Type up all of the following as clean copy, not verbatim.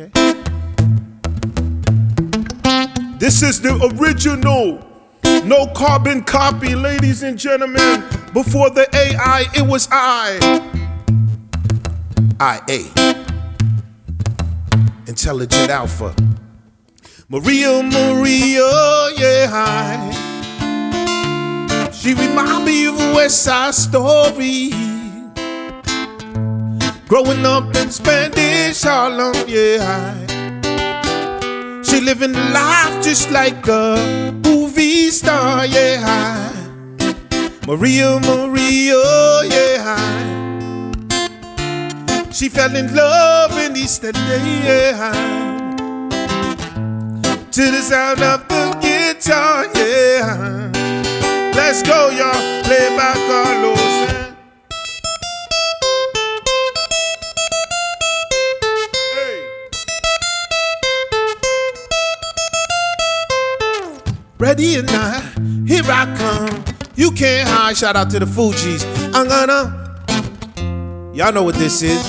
Okay. This is the original, no carbon copy, ladies and gentlemen. Before the AI, it was IA. Intelligent Alpha. Maria, yeah. She remind me of a West Side Story. Growing up in Spanish Harlem, yeah. She living the life just like a movie star, yeah. Maria, yeah. She fell in love in East LA, yeah. To the sound of the guitar, yeah. Let's go, y'all. Play by Carlos. Hey. Ready or not, here I come. You can't hide. Shout out to the Fugees. I'm gonna. Y'all know what this is.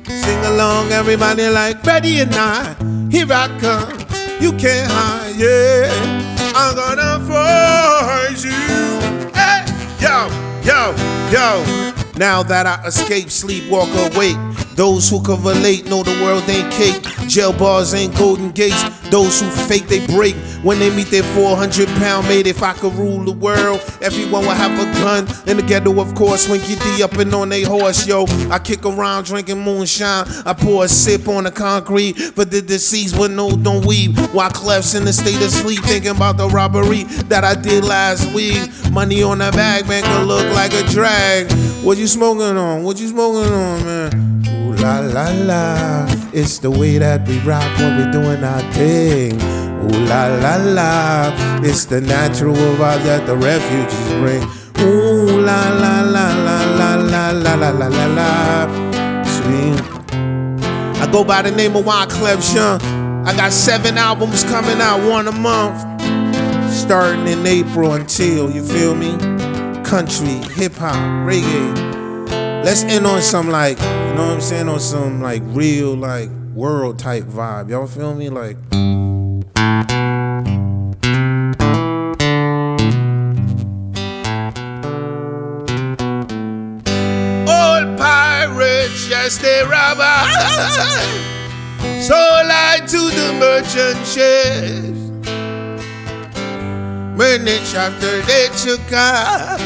Sing along, everybody, like ready or not. Here I come. You can't hide, yeah. I'm gonna force you. Hey, yo. Now that I escape, sleep, walk, awake. Those who can relate know the world ain't cake. Jail bars ain't golden gates. Those who fake, they break when they meet their 400-pound mate. If I could rule the world, everyone would have a gun. In the ghetto, of course, Winky D up and on they horse, yo. I kick around drinking moonshine. I pour a sip on the concrete for the deceased, but no, don't weep. Wyclef's in the state of sleep, thinking about the robbery that I did last week. Money on the bag, man, could look like a drag. What you smoking on? What you smoking on, man? Ooh la la la, it's the way that we rock when we're doing our thing. Ooh la la la, it's the natural vibe that the refugees bring. Ooh la la la la la la la la la la la. Sweet. I go by the name of Wyclef, Sean. I got 7 albums coming out, 1 a month, starting in April until, you feel me? Country, hip hop, reggae. Let's end on some like, you know what I'm saying, on some like real like world type vibe. Y'all feel me? Like old pirates, yes they rob us, sold lied to the merchant ships. Minutes after they took off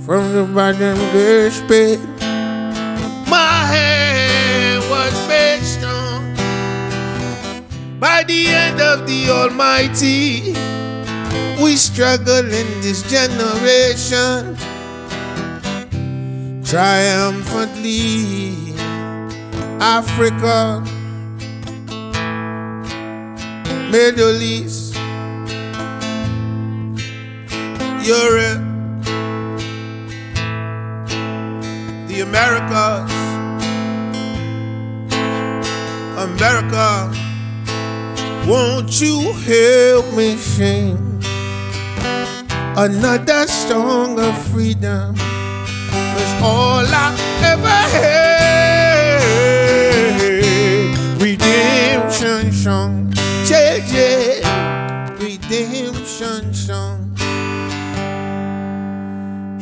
from the bottom of the pit, my hand was made strong by the hand of the Almighty. We struggle in this generation triumphantly. Africa, Middle East, Europe, the Americas, America, won't you help me sing another song of freedom? 'Cause all I ever had, redemption song, yeah, redemption song.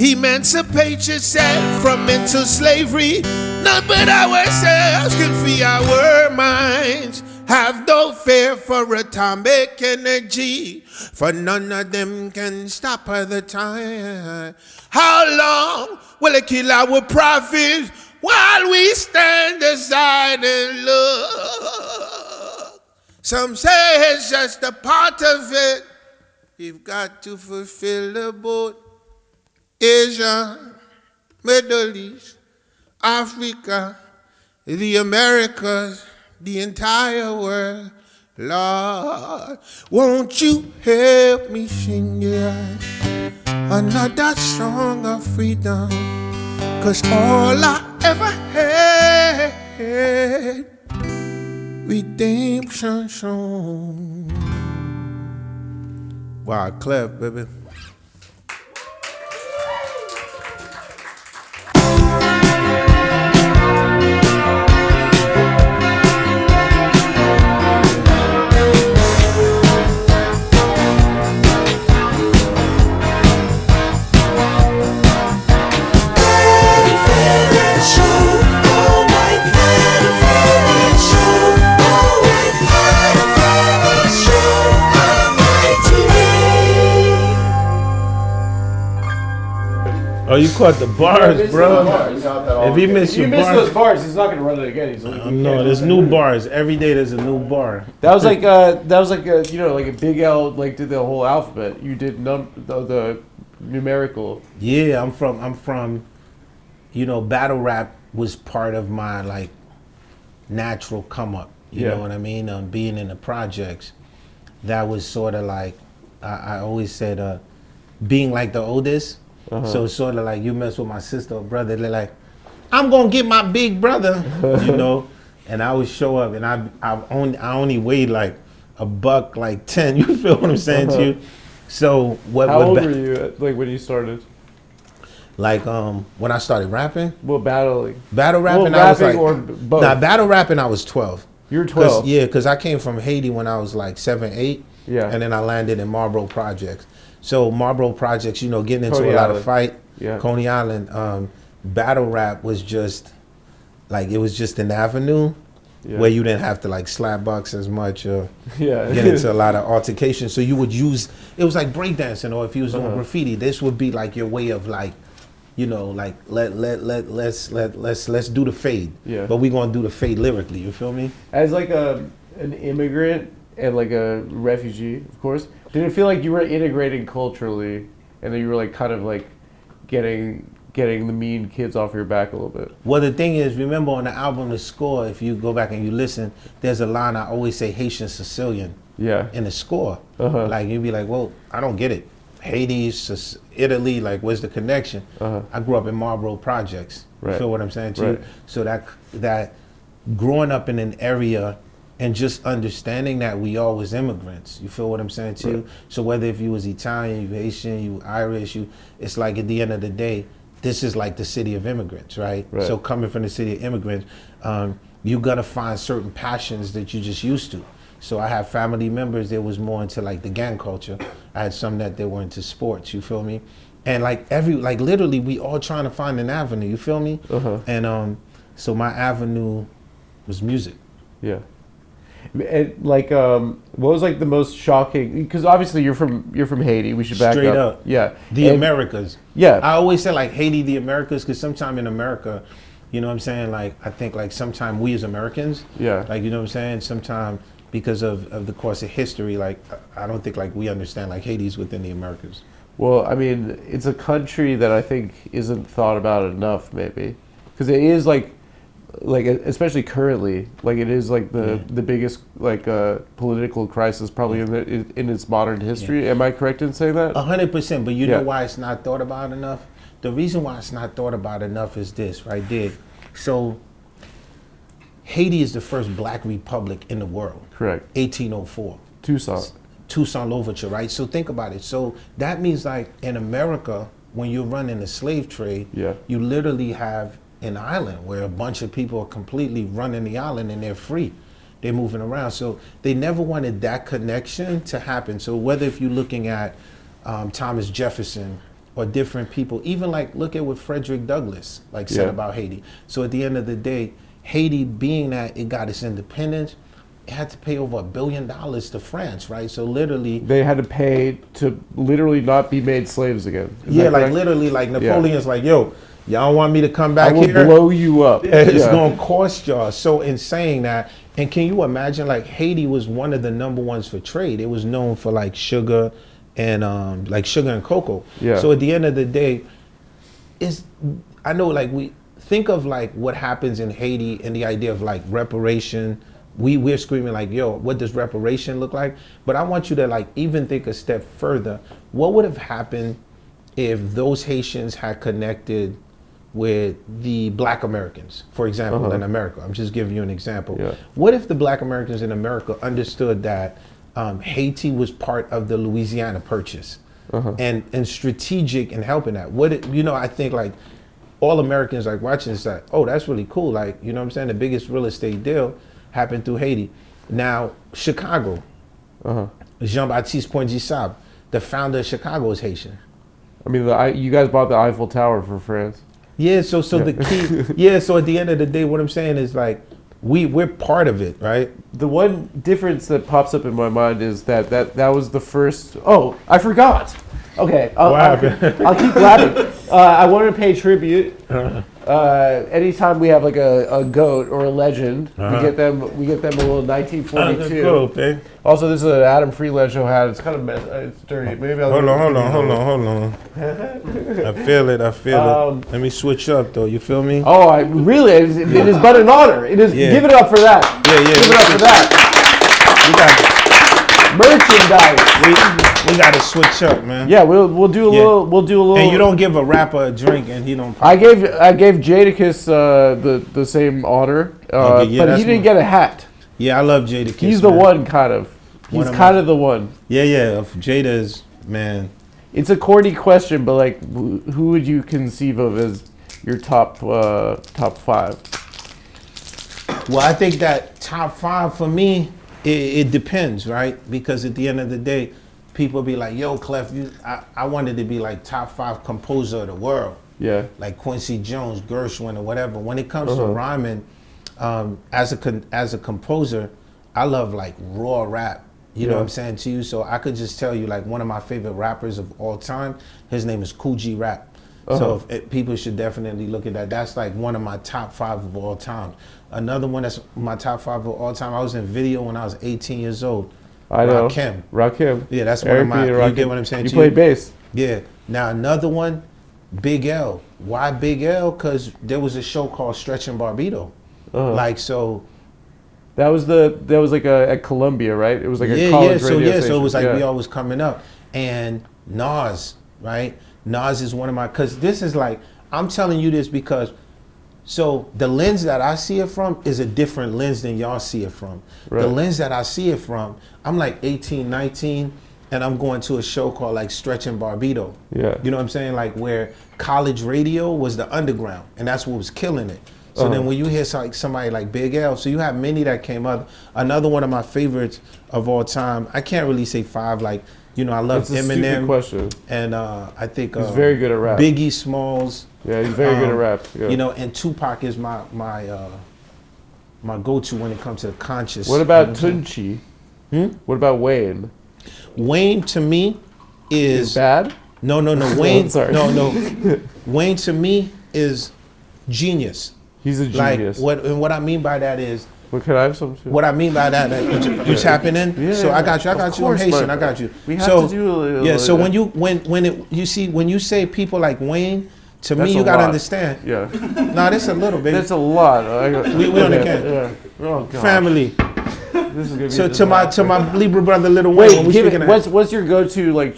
Emancipate yourself from mental slavery. None but ourselves can free our minds. Have no fear for atomic energy, for none of them can stop at the time. How long will it kill our profits while we stand aside and look? Some say it's just a part of it. You've got to fulfill the boat. Asia, Middle East, Africa, the Americas, the entire world. Lord, won't you help me sing, yeah, another song of freedom? 'Cause all I ever had, redemption song. Wow, Clef, baby. Oh, you caught the bars, bro. If he missed your bars, those bars, he's not gonna run it again. He's like, no, there's new bars every day. There's a new bar. That was like a you know, like a big L, like did the whole alphabet. You did the numerical. Yeah, I'm from. You know, battle rap was part of my like natural come up. You know what I mean? Being in the projects, that was sort of like I always said, being like the oldest. So it's sort of like you mess with my sister or brother, they're like, I'm gonna get my big brother, you know. And I would show up, and I only weighed like $110. You feel what I'm saying to you? So what? How old were you like when you started? Like when I started rapping. Well, battling. Battle rapping, I was like, or both. Nah, battle rapping, I was 12. You were 12. Yeah, because I came from Haiti when I was like 7, 8. Yeah. And then I landed in Marlboro Projects. So Marlboro Projects, you know, getting into a lot of fight. Yeah. Coney Island, battle rap was just like, it was just an avenue where you didn't have to like slap box as much or get into a lot of altercations. So you would use, it was like breakdancing, or if you was doing graffiti, this would be like your way of like, you know, like let's do the fade. Yeah. But we're gonna do the fade lyrically. You feel me? As like an immigrant and like a refugee, of course, did it feel like you were integrating culturally, and then you were like kind of like getting the mean kids off your back a little bit? Well, the thing is, remember on the album The Score, if you go back and you listen, there's a line I always say, Haitian Sicilian. Yeah. In the score, like you'd be like, well, I don't get it. Haiti, Italy, like, where's the connection? I grew up in Marlboro Projects. You feel what I'm saying to you? So that growing up in an area and just understanding that we all was immigrants. You feel what I'm saying to you? So whether if you was Italian, you Haitian, you Irish, it's like at the end of the day, this is like the city of immigrants, right? So coming from the city of immigrants, you're gonna find certain passions that you just used to. So I have family members that was more into like the gang culture. I had some that they were into sports, you feel me? And like literally we all trying to find an avenue, you feel me? And so my avenue was music. Yeah. And like what was like the most shocking, because obviously you're from Haiti, we should back Straight up. Yeah. The Americas. Yeah. I always say like Haiti, the Americas, because sometime in America, you know what I'm saying? Like I think like sometime we as Americans, like you know what I'm saying? Sometime because of the course of history, like I don't think like we understand like Haiti's within the Americas. Well, I mean, it's a country that I think isn't thought about enough, maybe, because it is like especially currently, like it is like the biggest like political crisis probably in its modern history. Am I correct in saying that? 100%. But you know why it's not thought about enough? The reason why it's not thought about enough is this right there. So Haiti is the first black republic in the world. Correct. 1804. Toussaint Louverture, right? So think about it. So that means like in America, when you're running the slave trade, you literally have an island where a bunch of people are completely running the island and they're free. They're moving around. So they never wanted that connection to happen. So whether if you're looking at Thomas Jefferson or different people, even like look at what Frederick Douglass like said about Haiti. So at the end of the day, Haiti, being that it got its independence, it had to pay over $1 billion to France, right? So literally, they had to pay to literally not be made slaves again. Is like literally, like Napoleon's like, yo, y'all want me to come back here? I will blow you up. It's gonna cost y'all. So in saying that, and can you imagine, like Haiti was one of the number ones for trade. It was known for like sugar and like sugar and cocoa. So at the end of the day, I know like we think of like what happens in Haiti and the idea of like reparation. We're screaming like, yo, what does reparation look like? But I want you to like even think a step further. What would have happened if those Haitians had connected with the black Americans, for example, in America? I'm just giving you an example. What if the black Americans in America understood that Haiti was part of the Louisiana Purchase and strategic in helping that? I think like all Americans like watching this like, oh, that's really cool. Like, you know what I'm saying? The biggest real estate deal happened through Haiti. Now, Chicago, Jean-Baptiste Pointe-Sable, the founder of Chicago is Haitian. I mean, you guys bought the Eiffel Tower for France. Yeah, so the key, so at the end of the day, what I'm saying is like, we're part of it, right? The one difference that pops up in my mind is that was the first, I forgot. Okay, What happened? I'll keep laughing. I wanted to pay tribute. Anytime we have like a goat or a legend, we get them a little 1942. Cool, babe. Also, this is an Adam Friedland show hat. It's kind of it's dirty. Maybe I'll Hold on. I feel it. Let me switch up though. You feel me? Oh, it is but an honor. It is. Yeah. Give it up for that. Yeah. Give it up for that. Merchandise. We got to switch up, man. Yeah, we'll do a little. We'll do a little. And you don't give a rapper a drink, and he don't. I gave Jadakiss the same honor, Okay, yeah, but he didn't get a hat. Yeah, I love Jadakiss. He's the one, kind of. He's kind of the one. Yeah. Jada's man. It's a corny question, but like, who would you conceive of as your top 5? Well, I think that top 5 for me, it depends, right? Because at the end of the day, people be like, "Yo, Clef, I wanted to be like top 5 composer of the world." Yeah. Like Quincy Jones, Gershwin, or whatever. When it comes to rhyming, as a composer, I love like raw rap. You know what I'm saying to you? So I could just tell you like one of my favorite rappers of all time, his name is Fugees Rap. So people should definitely look at that. That's like one of my top 5 of all time. Another one that's my top 5 of all time, I was in video when I was 18 years old. I know. Rakim. Yeah, that's one Eric of my, Rakim. You get what I'm saying? You played bass. Yeah. Now another one, Big L. Why Big L? Because there was a show called Stretch and Barbito. Like, so. That was like at Columbia, right? It was like a college radio station. So it was like we always coming up. And Nas, right? Nas is one of my, because this is like, I'm telling you this because, so the lens that I see it from is a different lens than y'all see it from. Right. The lens that I see it from, I'm like 18, 19, and I'm going to a show called like Stretch and Barbito. Yeah. You know what I'm saying? Like where college radio was the underground, and that's what was killing it. So then when you hear somebody like Big L, so you have many that came up. Another one of my favorites of all time, I can't really say 5, like, you know, I love That's a Eminem. stupid question. And I think he's very good at rap. Biggie Smalls. Yeah, he's very good at rap. Yeah. You know, and Tupac is my go-to when it comes to the conscious. What about Tunchi? What about Wayne? Wayne to me is bad? No. Wayne. Sorry. No. Wayne to me is genius. He's a genius. Like what I mean by that is. Well, can I have some too? What I mean by that, you tapping in. Yeah. So I got you. I'm Haitian. I got you. We have to do a little. Yeah. So when you say people like Wayne, to me you gotta understand. Yeah. No, that's a little bit. That's a lot. We on the can. Yeah. Oh God. Family. This is gonna be so to my Libra brother, Little Wayne. Wait, what's your go-to like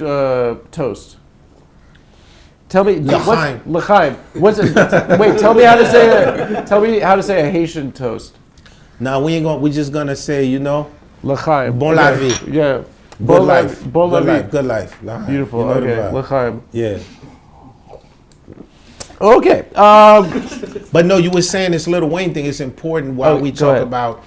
toast? Tell me, L'chaim. What's it? Wait, tell me how to say it. Tell me how to say a Haitian toast. No, we just gonna say, you know, L'chaim. Bon la vie. Yeah. Good life. Bon la vie. Good life. Beautiful. You know okay. L'chaim. Yeah. Okay. But no, you were saying this Lil Wayne thing. It's important while we talk about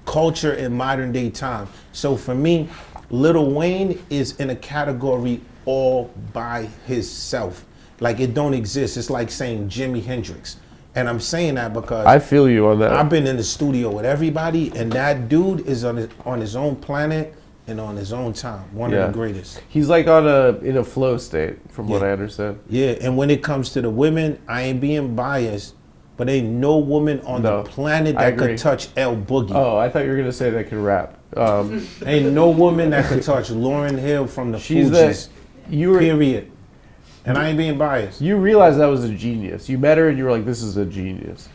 culture in modern day time. So for me, Lil Wayne is in a category all by himself. Like it don't exist. It's like saying Jimi Hendrix. And I'm saying that because I feel you on that. I've been in the studio with everybody, and that dude is on his own planet and on his own time. One of the greatest. He's like in a flow state, from what I understand. Yeah, and when it comes to the women, I ain't being biased, but ain't no woman on the planet that could touch El Boogie. Oh, I thought you were gonna say that could rap. Ain't no woman that could touch Lauryn Hill from the Fugees. Period. And I ain't being biased. You realize that was a genius. You met her and you were like, this is a genius.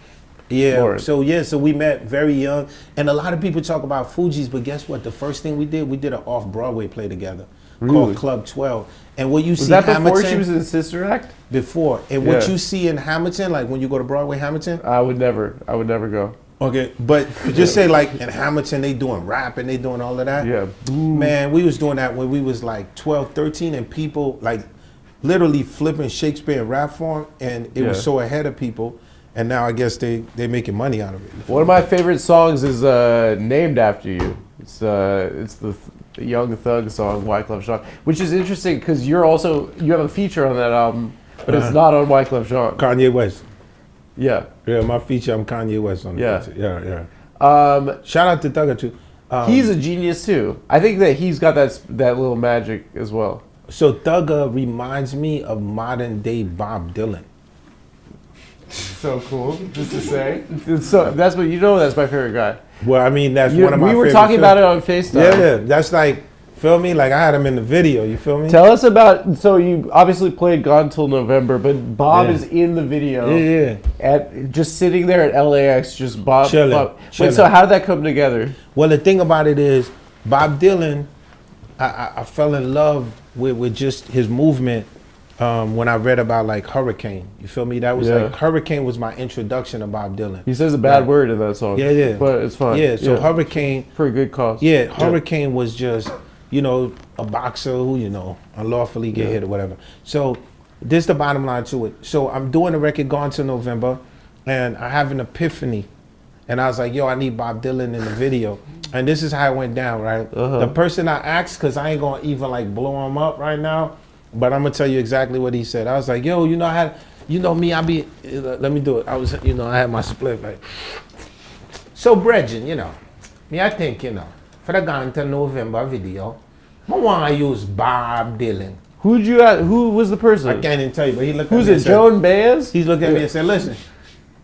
Yeah, Lauren. So we met very young. And a lot of people talk about Fugees, but guess what? The first thing we did an off-Broadway play together called Club 12. And what you see in Hamilton... Was that before she was in Sister Act? Before. And what you see in Hamilton, like when you go to Broadway Hamilton... I would never go. Okay, but just say like in Hamilton, they doing rap and they doing all of that. Yeah. Man, we was doing that when we was like 12, 13, and people like... literally flipping Shakespeare in rap form, and it was so ahead of people, and now I guess they making money out of it. One of my favorite songs is named after you. It's the Young Thug song, Wyclef Jean, which is interesting because you have a feature on that album, but it's not on Wyclef Jean. Kanye West. Yeah. Yeah, my feature, I'm Kanye West on the feature. Yeah. Shout out to Thugger too. He's a genius too. I think that he's got that little magic as well. So Thugger reminds me of modern day Bob Dylan. So cool, just to say. So that's what you know. That's my favorite guy. Well, I mean, that's one of my We were favorite talking films. about it on FaceTime. Yeah, that's like, feel me? Like I had him in the video. You feel me? Tell us about. So you obviously played Gone Till November, but Bob is in the video. Yeah. At just sitting there at LAX, just Bob. Chilling, Bob. chilling. Wait, so how did that come together? Well, the thing about it is, Bob Dylan, I fell in love with just his movement when I read about like Hurricane. You feel me? That was like Hurricane was my introduction to Bob Dylan. He says a bad word in that song. Yeah. But it's fine. Yeah, so Hurricane. For a good cause. Yeah, Hurricane was just, you know, a boxer who, you know, unlawfully get hit or whatever. So this is the bottom line to it. So I'm doing a record Gone to November, and I have an epiphany. And I was like, yo, I need Bob Dylan in the video. And this is how it went down, right? The person I asked, because I ain't going to even like blow him up right now, but I'm going to tell you exactly what he said. I was like, yo, you know, you know me, let me do it. I was, you know, I had my split like, so Bredgen, you know, me I think, you know, for the Gone to November video, I want to use Bob Dylan. Who was the person? I can't even tell you, but he looked at Who's me it, and said, Joan Baez? he looked at me and said, listen,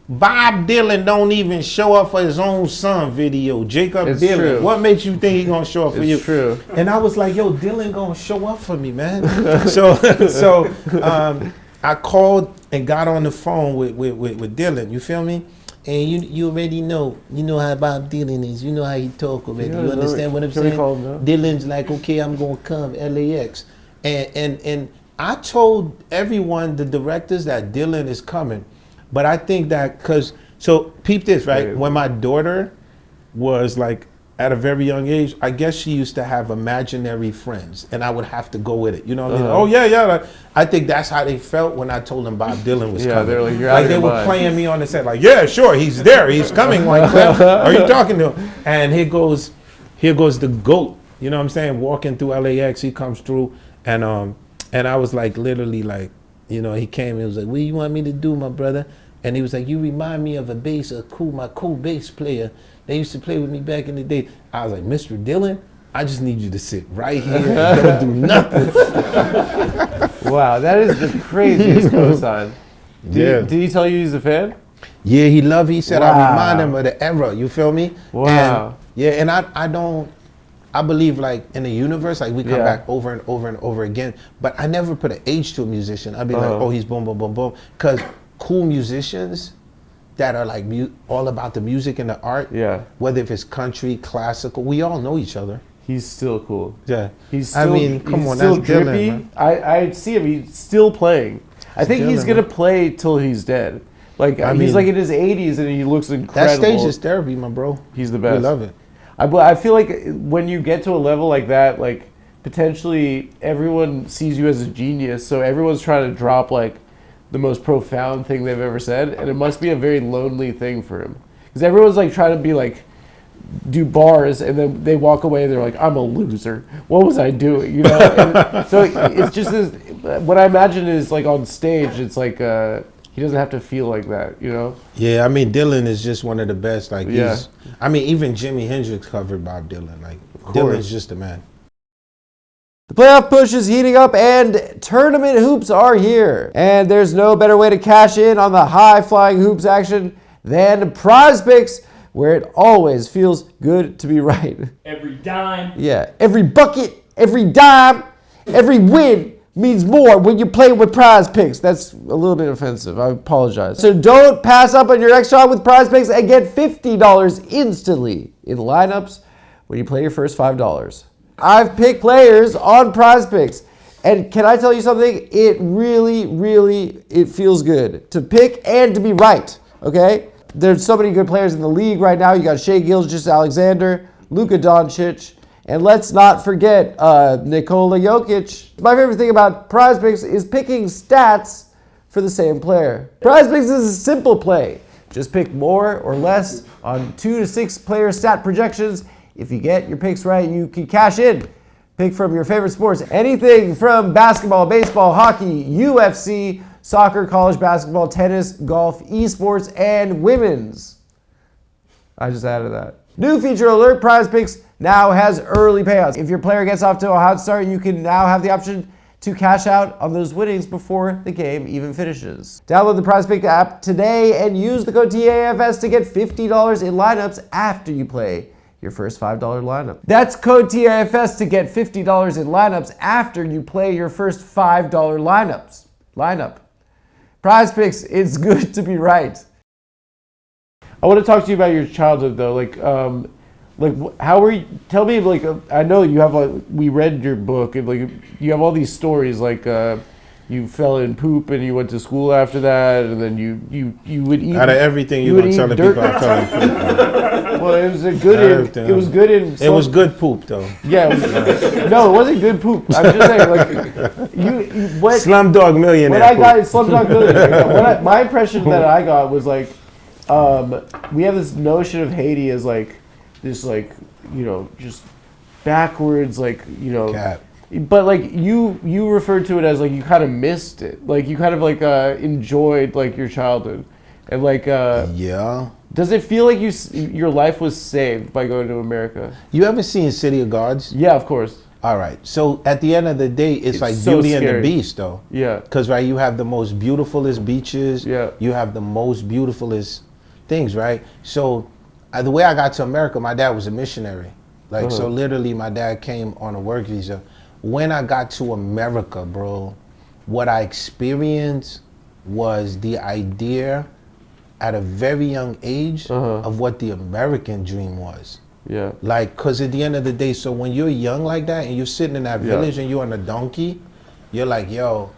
Bob Dylan don't even show up for his own son video. Jacob It's Dylan. true. What makes you think he gonna show up for you? It's true. And I was like, yo, Dylan gonna show up for me, man. so I called and got on the phone with Dylan. You feel me? And you already know. You know how Bob Dylan is. You know how he talk already. Yeah, you understand what I'm can we saying? call him now? Dylan's like, okay, I'm gonna come LAX, and I told everyone, the directors, that Dylan is coming. But I think that so peep this, right? Wait. When my daughter was like at a very young age, I guess she used to have imaginary friends, and I would have to go with it. You know what I mean? Oh yeah. Like, I think that's how they felt when I told them Bob Dylan was coming. they're like, you're out like of they your were mind. playing me on the set, like, yeah, sure, he's there, he's coming. Wyclef. Are you talking to him? And here goes the GOAT. You know what I'm saying? Walking through LAX, he comes through, and I was like, literally, like, you know, he came and he was like, what do you want me to do, my brother? And he was like, you remind me of my cool bass player. They used to play with me back in the day. I was like, Mr. Dylan, I just need you to sit right here and don't do nothing. Wow, that is the craziest cosign. Did he tell you he's a fan? Yeah, he said Wow. I remind him of the era, you feel me? Wow. And I believe like in the universe, like we come back over and over and over again, but I never put an age to a musician. I'd be like, oh, he's boom, boom, boom, boom. Because cool musicians that are like all about the music and the art, whether if it's country, classical, we all know each other. He's still cool. Yeah. He's still, come on, still that's drippy. Dylan, man. I see him. He's still playing. I think he's Dylan, gonna man. play till he's dead. Like I he's mean, like in his 80s and he looks incredible. That stage is therapy, my bro. He's the best. We love it. I feel like when you get to a level like that, like potentially everyone sees you as a genius, so everyone's trying to drop like the most profound thing they've ever said, and it must be a very lonely thing for him because everyone's like trying to be like do bars, and then they walk away and they're like, I'm a loser. What was I doing? You know. And so it's just this, what I imagine is like on stage, it's like he doesn't have to feel like that, you know. Yeah, I mean Dylan is just one of the best. Like I mean even Jimi Hendrix covered Bob Dylan. Like Dylan's just a man. The playoff push is heating up and tournament hoops are here. And there's no better way to cash in on the high-flying hoops action than PrizePicks, where it always feels good to be right. Every dime. Yeah, every bucket, every dime, every win means more when you play with PrizePicks. That's a little bit offensive. I apologize. So don't pass up on your next shot with PrizePicks and get $50 instantly in lineups when you play your first $5. I've picked players on PrizePicks, and can I tell you something? It really feels good to pick and to be right, okay? There's so many good players in the league right now. You got Shai Gilgeous-Alexander, Luka Doncic, and let's not forget Nikola Jokic. My favorite thing about PrizePicks is picking stats for the same player. PrizePicks is a simple play. Just pick more or less on 2 to 6 player stat projections. If you get your picks right, you can cash in. Pick from your favorite sports, anything from basketball, baseball, hockey, UFC, soccer, college basketball, tennis, golf, esports, and women's. I just added that. New feature alert, PrizePicks now has early payouts. If your player gets off to a hot start, you can now have the option to cash out on those winnings before the game even finishes. Download the PrizePicks app today and use the code TAFS to get $50 in lineups after you play your first $5 lineup. That's code TAFS to get $50 in lineups after you play your first $5 lineup. PrizePicks, it's good to be right. I want to talk to you about your childhood though. How were you? Tell me, I know you have we read your book and you have all these stories you fell in poop and you went to school after that, and then you would eat. Out of everything you would tell the people I fell in poop. Well, it was good in. It was good poop though. Yeah. No, it wasn't good poop. I'm just saying, what Slumdog Millionaire. When I got Slumdog Millionaire, my impression that I got was we have this notion of Haiti as this just backwards Cap. but you referred to it as you kind of missed it, you kind of enjoyed your childhood, and yeah. Does it feel like your life was saved by going to America? You ever seen City of Gods? Yeah, of course. All right. So at the end of the day, it's like so Beauty scary. and the Beast though. Yeah. Because you have the most beautifulest beaches. Yeah. You have the most beautifulest things, right? So the way I got to America, my dad was a missionary. So literally my dad came on a work visa. When I got to America, bro, what I experienced was the idea at a very young age of what the American dream was. Yeah. Because at the end of the day, so when you're young like that and you're sitting in that village and you're on a donkey, you're like, yo,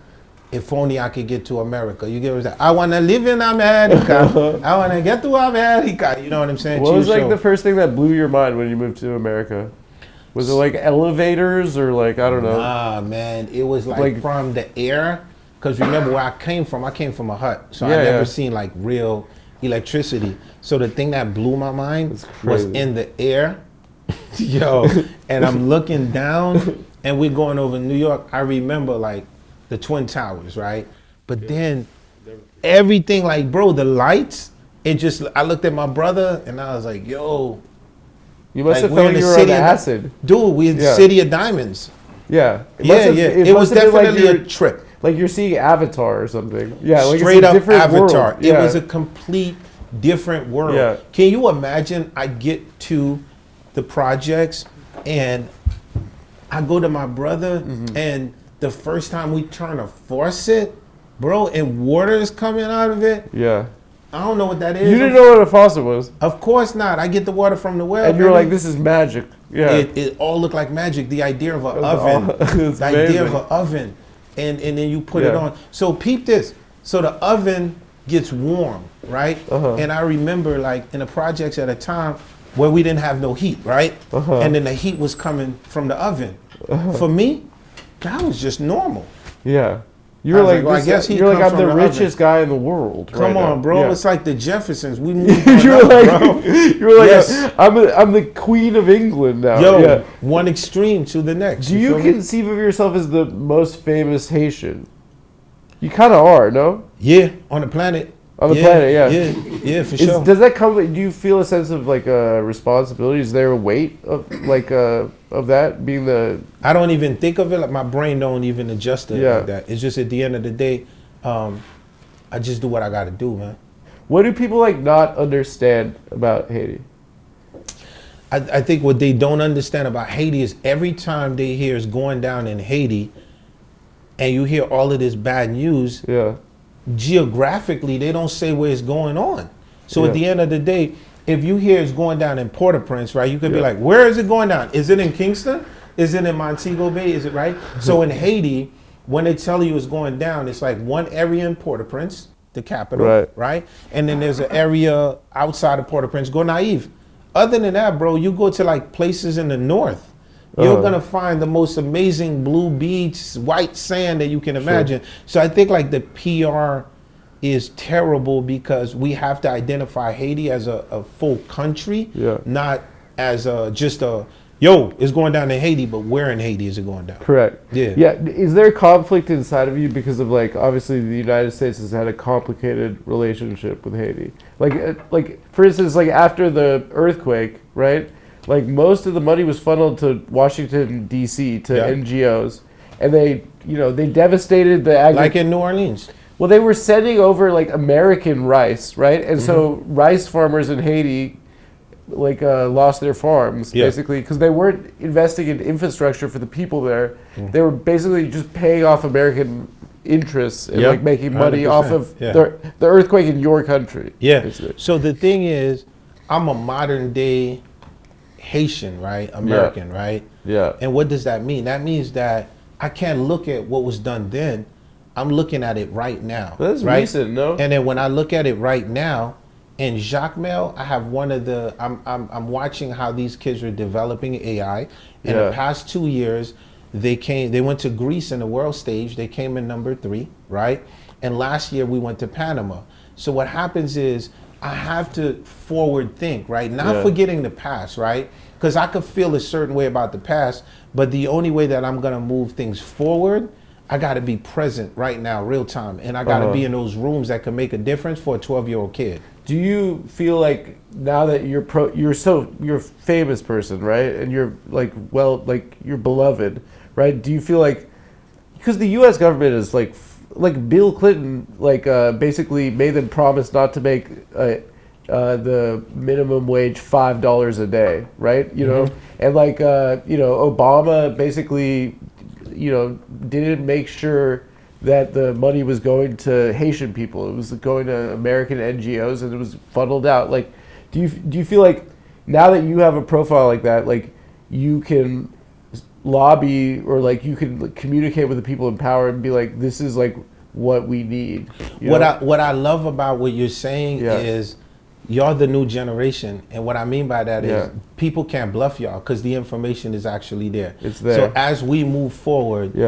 if only I could get to America. You get what I'm saying? I want to live in America. I want to get to America. You know what I'm saying? What was the first thing that blew your mind when you moved to America? Was it elevators or I don't know? Nah, man. It was from the air. Because remember where I came from a hut. So I never seen real electricity. So the thing that blew my mind was in the air. Yo, and I'm looking down and we're going over New York. I remember the Twin Towers, right? But then everything bro, the lights, I looked at my brother and I was like, yo. You must have felt you were on acid. Dude, we're in the City of Diamonds. Yeah. It was definitely a trip. You're seeing Avatar or something. Yeah, straight it's a up different Avatar. World. It was a complete different world. Yeah. Can you imagine I get to the projects and I go to my brother and the first time we turn a faucet, bro, and water is coming out of it. Yeah. I don't know what that is. You didn't know what a faucet was. Of course not. I get the water from the well. And you were like, this is magic. Yeah. It all looked like magic. The idea of an oven. The idea of an oven. And then you put it on. So peep this. So the oven gets warm, right? And I remember in the projects at a time where we didn't have no heat, right? And then the heat was coming from the oven. For me, that was just normal. Yeah. You're I guess I'm the richest guy in the world. Come on, now. bro. Yeah. It's like the Jeffersons. We moved you're on like, up, bro. You're like, Yes. I'm the queen of England now. Yo, one extreme to the next. Do you feel me? conceive of yourself as the most famous Haitian? You kind of are, no? Yeah, on the planet. On the planet, yeah. For sure. Does that come? Do you feel a sense of responsibility? Is there a weight of of that being the? I don't even think of it. My brain don't even adjust it like that. It's just at the end of the day, I just do what I got to do, man. What do people not understand about Haiti? I think what they don't understand about Haiti is every time they hear it's going down in Haiti, and you hear all of this bad news. Yeah. Geographically, they don't say where it's going on. So at the end of the day, if you hear it's going down in Port-au-Prince, right, you could be like, where is it going down? Is it in Kingston? Is it in Montego Bay? Is it right? So in Haiti, when they tell you it's going down, it's one area in Port-au-Prince, the capital, right? And then there's an area outside of Port-au-Prince, go naive. Other than that, bro, you go to places in the north, you're gonna find the most amazing blue beach, white sand that you can imagine. So I think the PR is terrible because we have to identify Haiti as a full country, not as just it's going down in Haiti, but where in Haiti is it going down? Correct. Yeah. Yeah. Is there conflict inside of you because of obviously the United States has had a complicated relationship with Haiti? For instance, after the earthquake, right? Most of the money was funneled to Washington, D.C., to NGOs. And they, they devastated the like in New Orleans. Well, they were sending over like American rice, right? And so rice farmers in Haiti lost their farms basically because they weren't investing in infrastructure for the people there. They were basically just paying off American interests and like making money 100%. off of the earthquake in your country. Yeah. Basically. So the thing is, I'm a modern day Haitian, right? American, right? Yeah. And what does that mean? That means that I can't look at what was done then. I'm looking at it right now. But that's right? recent, no? And then when I look at it right now, in Jacmel, I have one of the. I'm watching how these kids are developing AI. In the past 2 years, they went to Greece in the world stage. They came in number 3, right? And last year we went to Panama. So what happens is I have to forward think, right? Not forgetting the past, right? Because I could feel a certain way about the past, but the only way that I'm gonna move things forward, I gotta be present right now, real time, and I gotta be in those rooms that can make a difference for a 12-year-old kid. Do you feel like now that you're a famous person, right? And you're you're beloved, right? Do you feel like, because the U.S. government is like Bill Clinton, basically made them promise not to make the minimum wage $5 a day, right? You know, and Obama basically, didn't make sure that the money was going to Haitian people. It was going to American NGOs, and it was funneled out. Like, do you feel like now that you have a profile like that, like you can lobby or like you can communicate with the people in power and be like, this is like what we need? What I love about what you're saying is you're the new generation, and what I mean by that is people can't bluff y'all because the information is actually there. It's there. So as we move forward,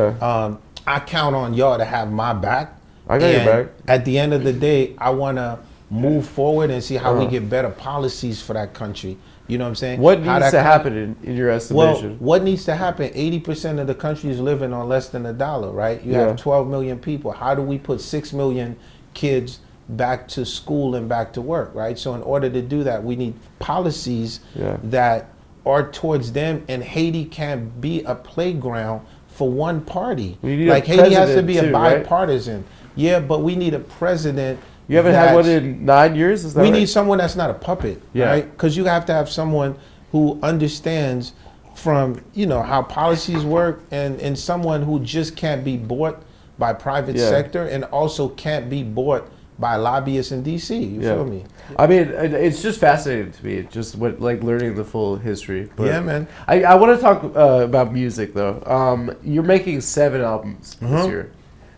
I count on y'all to have my back. I got your back. At the end of the day, I want to move forward and see how we get better policies for that country. You know what I'm saying? What needs to happen in your estimation? Well, what needs to happen? 80% of the country is living on less than $1, right? You have 12 million people. How do we put 6 million kids back to school and back to work, right? So in order to do that, we need policies that are towards them, and Haiti can't be a playground for one party. Like Haiti has to be a bipartisan. Right? Yeah, but we need a president. You haven't had one in 9 years? Is that we need someone that's not a puppet, right? Because you have to have someone who understands from, how policies work, and someone who just can't be bought by private sector and also can't be bought by lobbyists in DC. You feel me? I mean, it's just fascinating to me, just learning the full history. But yeah, man. I want to talk about music though. You're making 7 albums this year.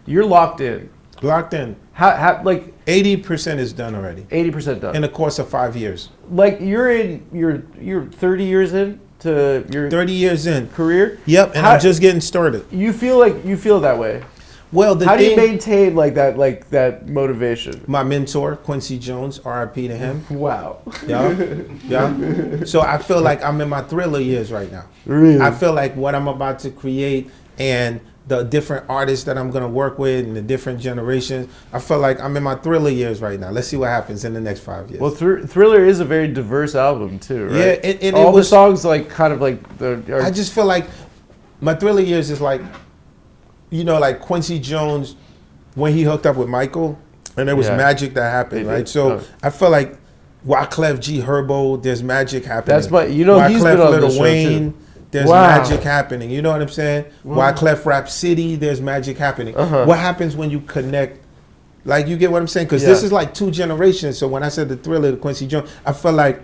You're locked in. Locked in. How 80% is done already. 80% done in the course of 5 years. Like you're 30 years in to your 30 years in career. Yep, and I'm just getting started. You feel that way. Well, how do you maintain that motivation? My mentor, Quincy Jones, R.I.P. to him. Wow. Yeah. So I feel like I'm in my Thriller years right now. Really? I feel like what I'm about to create and the different artists that I'm going to work with and the different generations, I feel like I'm in my Thriller years right now. Let's see what happens in the next 5 years. Well, Thriller is a very diverse album too, right? Yeah, and all the songs I just feel like my Thriller years is like, like Quincy Jones, when he hooked up with Michael, and there was magic that happened, right? So I feel like Wyclef G Herbo, there's magic happening. That's my, he's been on Lil the show Wayne, too. There's magic happening. You know what I'm saying? Wyclef Rap City, there's magic happening. What happens when you connect? Like, you get what I'm saying? Because this is like 2 generations. So when I said the Thriller, the Quincy Jones, I feel like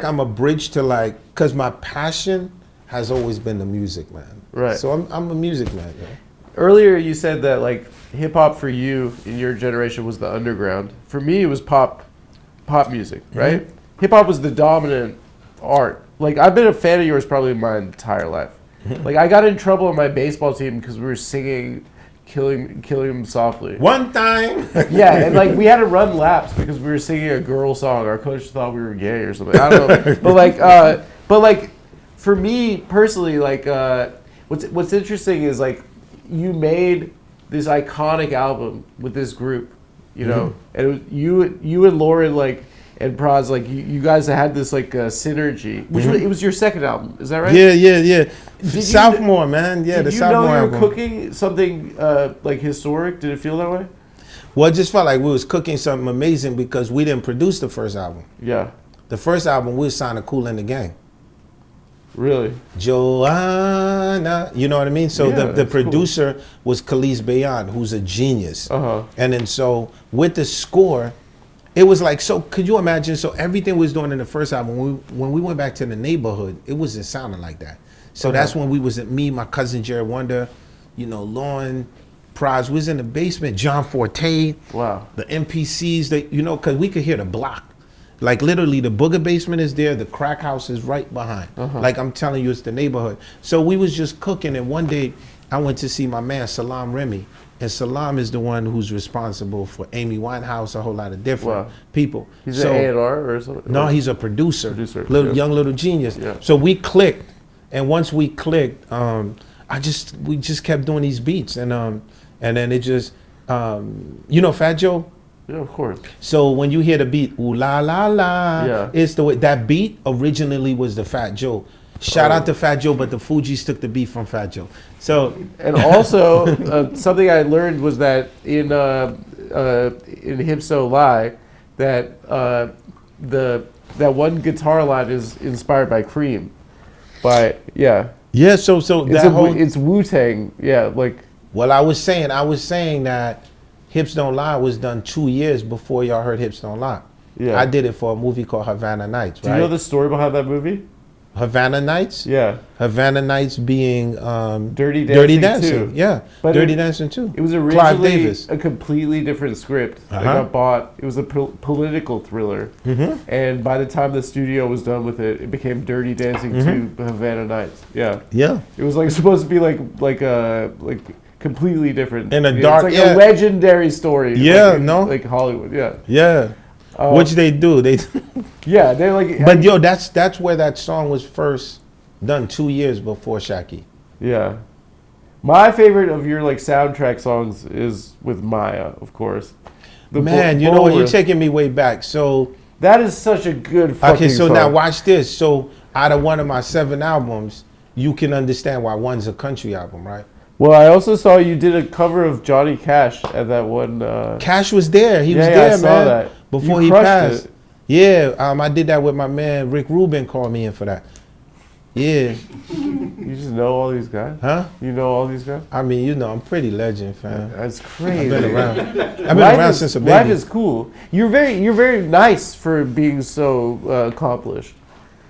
I'm a bridge to because my passion has always been the music, man. Right. So I'm a music man. Earlier you said that hip hop for you in your generation was the underground. For me, it was pop music, right? Hip hop was the dominant art. I've been a fan of yours probably my entire life. I got in trouble on my baseball team because we were singing "Killing Him Softly" one time. Yeah, and we had to run laps because we were singing a girl song. Our coach thought we were gay or something. I don't know, but for me personally, what's interesting is you made this iconic album with this group, and it was you and Lauren, and Prize, like you guys had this like synergy, which it was your second album, is that right? Yeah. Sophomore, man. Yeah, the Did you sophomore know you were album. cooking something like historic? Did it feel that way? Well, it just felt like we was cooking something amazing because we didn't produce the first album. Yeah. The first album, we signed a Kool in the Gang. Really? Joanna, you know what I mean? So Yeah, the that's producer was Khalees Bayan, who's a genius. Uh-huh. And then so with the score, it was like, so could you imagine? So everything we was doing in the first album, when we went back to the neighborhood, it wasn't sounding like that. So that's when we was at me, my cousin Jared Wonder, you know, Lauren, Prize, we was in the basement, John Forte, Wow. the MPCs, that you know, because we could hear the block. Like literally the booger basement is there, the crack house is right behind. Like I'm telling you, it's the neighborhood. So we was just cooking, and one day I went to see my man Salam Remy. And Salam is the one who's responsible for Amy Winehouse, a whole lot of different people. He's an A&R or something? No, he's a producer. Yeah. Young little genius. Yeah. So we clicked, and once we clicked, we just kept doing these beats, and then it just, you know, Fat Joe. Yeah, of course. So when you hear the beat, ooh la la la, Yeah. it's the way that beat originally was the Fat Joe. Shout out to Fat Joe, but the Fugees took the beat from Fat Joe. So And also, something I learned was that in Hips Don't Lie, that that one guitar line is inspired by Cream. So it's Wu-Tang. Yeah, like. Well, I was saying that Hips Don't Lie was done 2 years before y'all heard Hips Don't Lie. Yeah. I did it for a movie called Havana Nights, Do right? you know the story behind that movie? Havana Nights? Yeah. Havana Nights being Dirty Dirty Dancing Dancing. too. Yeah. But Dirty Dancing too. It was Clive originally Davis. a completely different script that got bought. It was a political thriller. And by the time the studio was done with it, it became Dirty Dancing 2 Havana Nights. Yeah. Yeah. It was like supposed to be like completely different. In a It's dark- like yeah. a legendary story. Yeah, like, no? Like Hollywood, yeah. Yeah. Which they do. Yeah, they're like. But yo, that's where that song was first done 2 years before Shaki. Yeah. My favorite of your like soundtrack songs is with Maya, of course. Man, you know what? You're taking me way back. So that is such a good fucking okay, so song. now watch this. So out of one of my 7 albums, you can understand why one's a country album, right? Well, I also saw you did a cover of Johnny Cash at that one. Cash was there. He was yeah, there, I saw man. that. Before You he crushed passed. it. Yeah, I did that with my man Rick Rubin. Called me in for that. Yeah, You just know all these guys? huh? You know all these guys? I mean, you know, I'm pretty legend, fam. That's I've crazy. been around. I've been around since a baby. Life is cool. You're very nice for being so accomplished.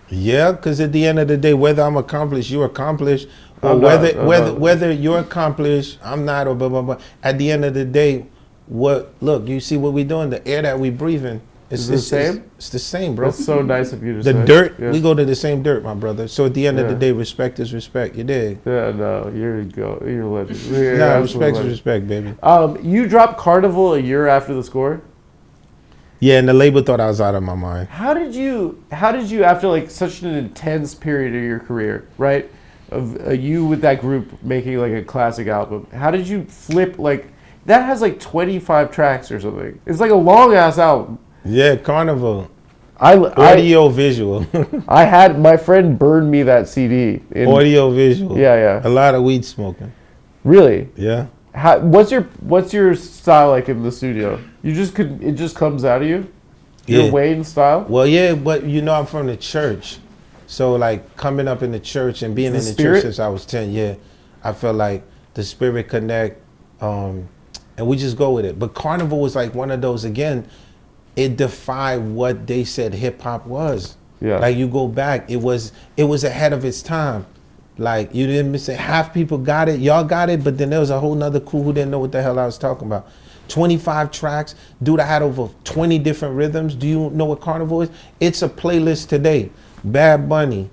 Yeah, because at the end of the day, whether I'm accomplished, you're accomplished, or I'm not. whether you're accomplished, I'm not, or blah blah blah. At the end of the day, look, you see what we're doing? The air that we breathing, Is it the same? It's the same, bro. That's so nice of you to The say. dirt, Yeah. we go to the same dirt, my brother. So at the end of the Yeah. day, respect is respect. You dig? Yeah, no, you're a legend. You're Nah, absolute respect is legend. respect, baby. You dropped Carnival a year after the score. Yeah, and the label thought I was out of my mind. How did you after like such an intense period of your career, right? Of you with that group making like a classic album. How did you flip like that has like 25 tracks or something. It's like a long ass album. Yeah, Carnival. I Audio visual. I had my friend burn me that CD. Audio visual. Yeah. A lot of weed smoking. Really? Yeah. What's your style like in the studio? It just comes out of you? Your Yeah. Wayne style? Well, yeah, but you know I'm from the church. So like coming up in the church and being in the spirit? church since I was 10, yeah, I felt like the spirit connect, and we just go with it. But Carnival was like one of those, again, it defied what they said hip hop was. Yeah. Like you go back, it was ahead of its time. Like you didn't say half people got it, y'all got it, but then there was a whole nother crew who didn't know what the hell I was talking about. 25 tracks, dude, I had over 20 different rhythms. Do you know what Carnival is? It's a playlist today. Bad Bunny,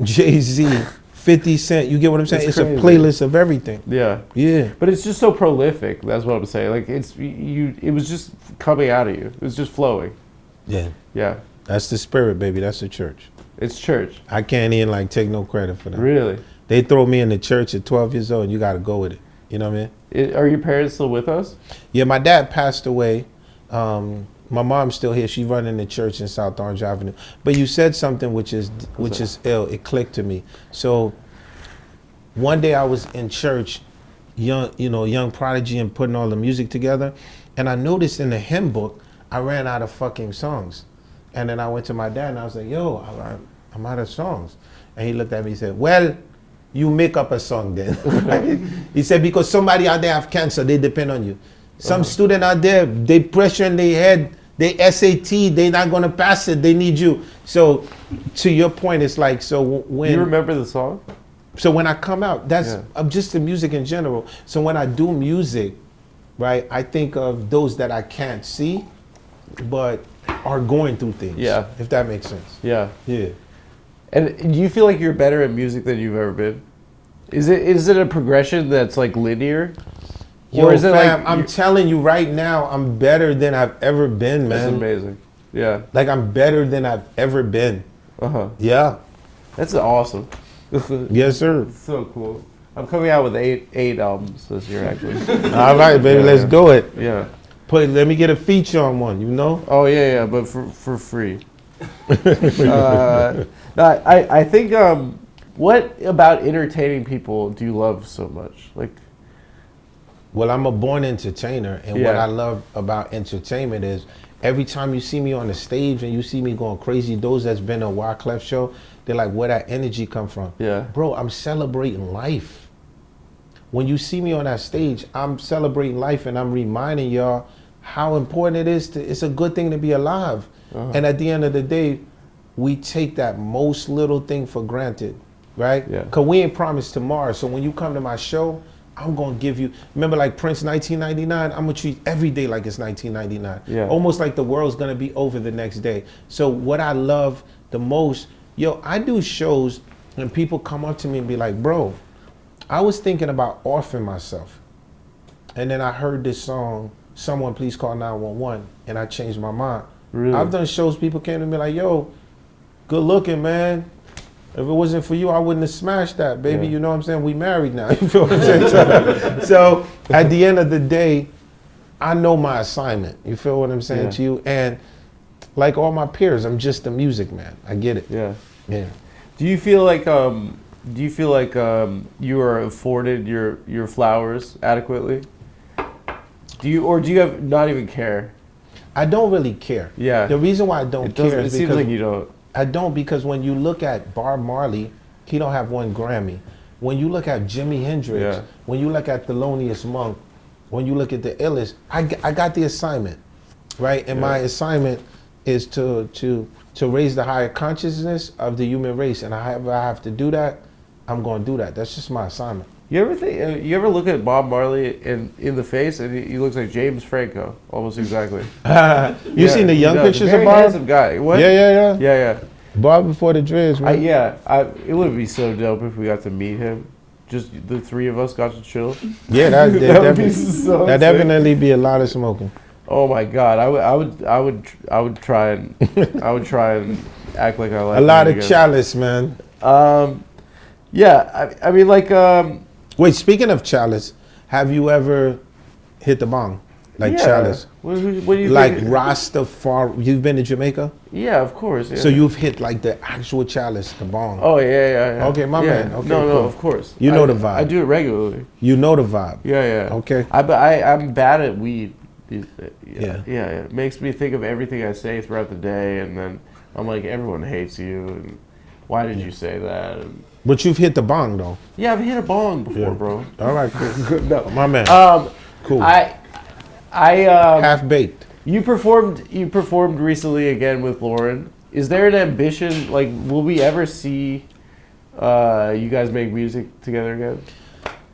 Jay-Z, 50 Cent, you get what I'm saying? It's It's crazy. a playlist of everything. Yeah. Yeah. But it's just so prolific. That's what I'm saying. Like it was just coming out of you. It was just flowing. Yeah. Yeah. That's the spirit, baby. That's the church. It's church. I can't even like take no credit for that. Really? They throw me in the church at 12 years old and you got to go with it. You know what I mean? Are your parents still with us? Yeah, my dad passed away My mom's still here. She's running the church in South Orange Avenue. But you said something which is ill. It clicked to me. So one day I was in church, young prodigy, and putting all the music together, and I noticed in the hymn book I ran out of fucking songs. And then I went to my dad and I was like, yo, I'm out of songs. And he looked at me and said, well, you make up a song then. He said, because somebody out there have cancer, they depend on you. Some student out there, they pressure in their head, they SAT, they not gonna pass it, they need you. So to your point, it's like, so when— You remember the song? So when I come out, that's just the music in general. So when I do music, right, I think of those that I can't see, but are going through things. Yeah. If that makes sense. Yeah. Yeah. And do you feel like you're better at music than you've ever been? Is it a progression that's like linear? Yo, or is it fam, like I'm telling you right now, I'm better than I've ever been, man. That's amazing. Yeah. Like I'm better than I've ever been. Uh-huh. Yeah. That's awesome. Yes, sir. So cool. I'm coming out with eight albums this year, actually. All right, baby, let's do it. Yeah. Let me get a feature on one, you know? Oh yeah, but for free. No, I think what about entertaining people do you love so much? Like, Well, I'm a born entertainer, and what I love about entertainment is every time you see me on the stage and you see me going crazy, those that's been a Wyclef show, they're like, where that energy come from? Yeah. Bro, I'm celebrating life. When you see me on that stage, I'm celebrating life, and I'm reminding y'all how important it is it's a good thing to be alive. And at the end of the day, we take that most little thing for granted, right? Yeah. Because we ain't promised tomorrow. So when you come to my show, I'm going to give you, remember like Prince 1999? I'm going to treat every day like it's 1999. Yeah. Almost like the world's going to be over the next day. So what I love the most, I do shows and people come up to me and be like, bro, I was thinking about offing myself. And then I heard this song, Someone Please Call 911, and I changed my mind. Really? I've done shows, people came to me like, yo, good looking, man. If it wasn't for you, I wouldn't have smashed that, baby. You know what I'm saying? We married now. You feel what I'm saying? So at the end of the day, I know my assignment. You feel what I'm saying to you? And like all my peers, I'm just a music man. I get it. Yeah. Yeah. Do you feel like you are afforded your flowers adequately? Do you have not even care? I don't really care. Yeah. The reason why I don't care It is seems because like you don't. I don't, because when you look at Bob Marley, he don't have one Grammy. When you look at Jimi Hendrix, when you look at Thelonious Monk, when you look at the illest, I got the assignment, right? And my assignment is to raise the higher consciousness of the human race. And I have to do that, I'm going to do that. That's just my assignment. You ever look at Bob Marley in the face and he looks like James Franco almost exactly. You seen the young pictures of very Bob? handsome guy. What? Yeah. Bob before the dreads, man. It would be so dope if we got to meet him. Just the three of us got to chill. Yeah, That would be so that'd sick. definitely be a lot of smoking. Oh my God, I would try and act like I like A lot of again. chalice, man. Yeah, I mean like Wait, speaking of chalice, have you ever hit the bong? Like chalice? What do you Like think? Rastafari. You've been to Jamaica? Yeah, of course. Yeah. So you've hit like the actual chalice, the bong. Oh yeah. Okay, my man. Okay, no, cool. of course. You know the vibe. I do it regularly. You know the vibe. Yeah. Okay. I'm bad at weed. Yeah. It makes me think of everything I say throughout the day, and then I'm like, everyone hates you, and why did you say that? And, But you've hit the bong though. yeah, I've hit a bong before, bro. All right, cool. No. My man. Cool. I Half baked. You performed recently again with Lauren. Is there an ambition? Like, will we ever see you guys make music together again?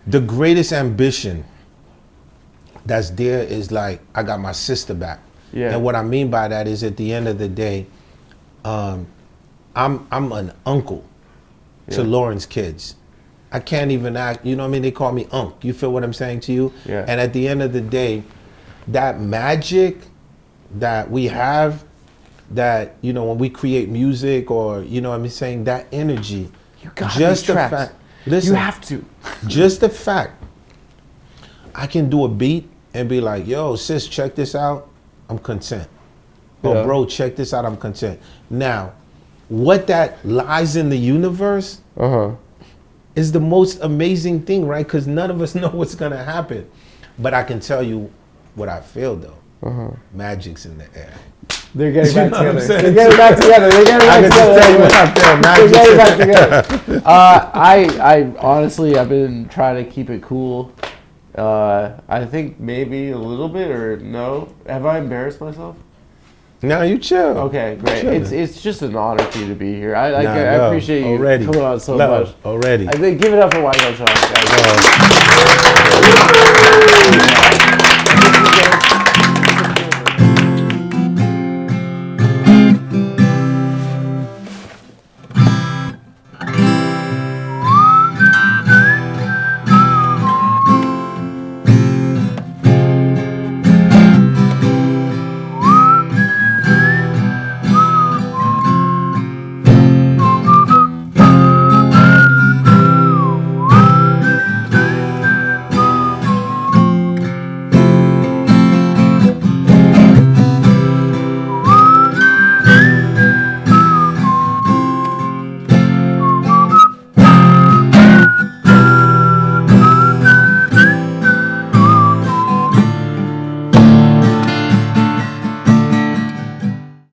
The greatest ambition that's there is like, I got my sister back. Yeah. And what I mean by that is, at the end of the day, I'm an uncle to Lauren's kids. I can't even act, you know what I mean? They call me Unc. You feel what I'm saying to you? Yeah. And at the end of the day, that magic that we have, that, you know, when we create music, or, you know what I'm saying, that energy. You got just the tracks. fact. Listen, You have to. just the fact I can do a beat and be like, yo, sis, check this out, I'm content. oh, Yeah. bro, check this out, I'm content. Now, what that lies in the universe is the most amazing thing, right? Because none of us know what's going to happen. But I can tell you what I feel, though. Magic's in the air. They're getting You back know what I'm together. saying? They're getting back together. They're getting I back can just tell you together. what I feel. They're Magic's getting in back the together. I honestly, I've been trying to keep it cool. I think maybe a little bit or no. Have I embarrassed myself? Now you chill. Okay, great. Chilling. It's just an honor for you to be here. I Nah, I love. appreciate you Already. coming on so Love. much. Already. I think give it up for Wyclef, guys. Love.